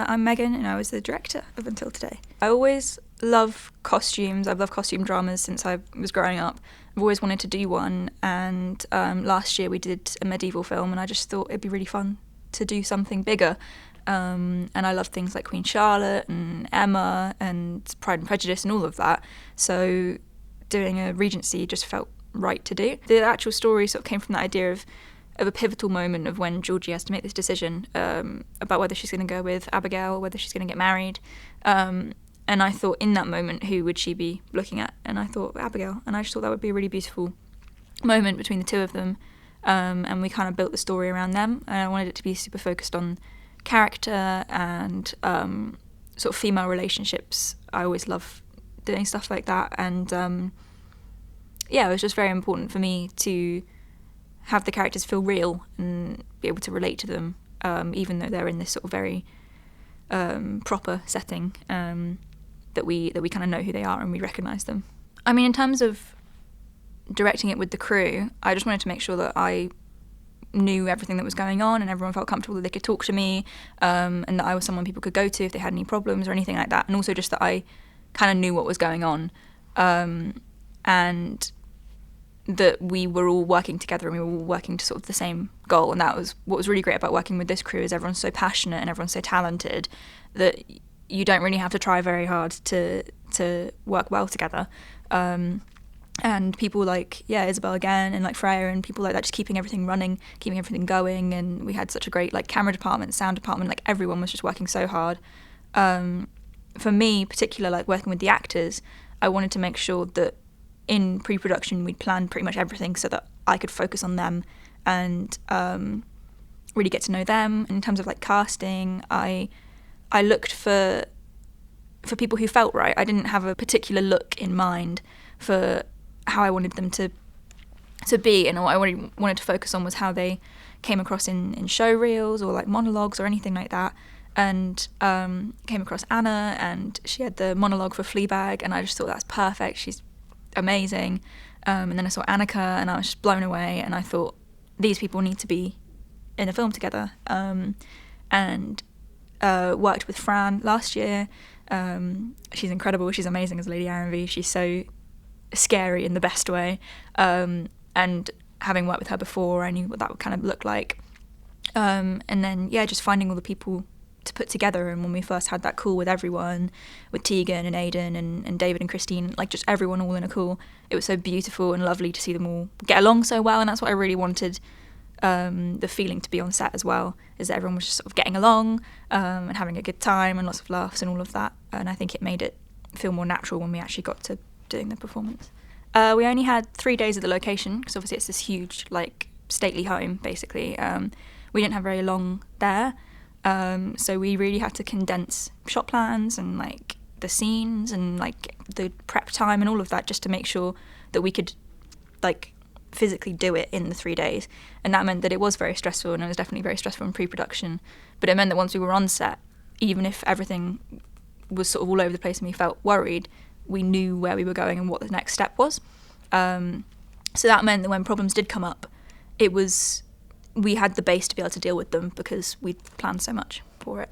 I'm Megan and I was the director of Until Today. I always love costumes. I've loved costume dramas since I was growing up. I've always wanted to do one, and last year we did a medieval film and I just thought it'd be really fun to do something bigger. And I love things like Queen Charlotte and Emma and Pride and Prejudice and all of that. So doing a Regency just felt right to do. The actual story sort of came from the idea of a pivotal moment of when Georgie has to make this decision about whether she's going to go with Abigail or whether she's going to get married. And I thought in that moment, who would she be looking at? And I thought Abigail. And I just thought that would be a really beautiful moment between the two of them. And we kind of built the story around them. And I wanted it to be super focused on character and sort of female relationships. I always love doing stuff like that. And it was just very important for me to have the characters feel real and be able to relate to them, even though they're in this sort of very proper setting, that we kind of know who they are and we recognise them. I mean, in terms of directing it with the crew, I just wanted to make sure that I knew everything that was going on and everyone felt comfortable that they could talk to me, and that I was someone people could go to if they had any problems or anything like that, and also just that I kind of knew what was going on, and that we were all working together and we were all working to sort of the same goal. And that was what was really great about working with this crew, is everyone's so passionate and everyone's so talented that you don't really have to try very hard to work well together. And people like Isabel again and like Freya and people like that, just keeping everything running, keeping everything going. And we had such a great like camera department, sound department, like everyone was just working so hard. For me particular, like working with the actors, I wanted to make sure that in pre-production we'd planned pretty much everything so that I could focus on them and really get to know them. And in terms of like casting, I looked for people who felt right. I didn't have a particular look in mind for how I wanted them to be, and what I wanted to focus on was how they came across in show reels or like monologues or anything like that. And came across Anna, and she had the monologue for Fleabag, and I just thought that's perfect. She's amazing. And then I saw Annika and I was just blown away, and I thought these people need to be in a film together. And worked with Fran last year. She's incredible. She's amazing as Lady Arenby. She's so scary in the best way. And having worked with her before, I knew what that would kind of look like. And then just finding all the people to put together. And when we first had that call with everyone, with Tegan and Aidan and David and Christine, like just everyone all in a call, it was so beautiful and lovely to see them all get along so well. And that's what I really wanted the feeling to be on set as well, is that everyone was just sort of getting along and having a good time and lots of laughs and all of that. And I think it made it feel more natural when we actually got to doing the performance. We only had 3 days at the location, because obviously it's this huge like stately home basically. We didn't have very long there. So we really had to condense shot plans and like the scenes and like the prep time and all of that, just to make sure that we could like physically do it in the 3 days. And that meant that it was very stressful, and it was definitely very stressful in pre-production, but it meant that once we were on set, even if everything was sort of all over the place and we felt worried, we knew where we were going and what the next step was. So that meant that when problems did come up, we had the base to be able to deal with them because we'd planned so much for it.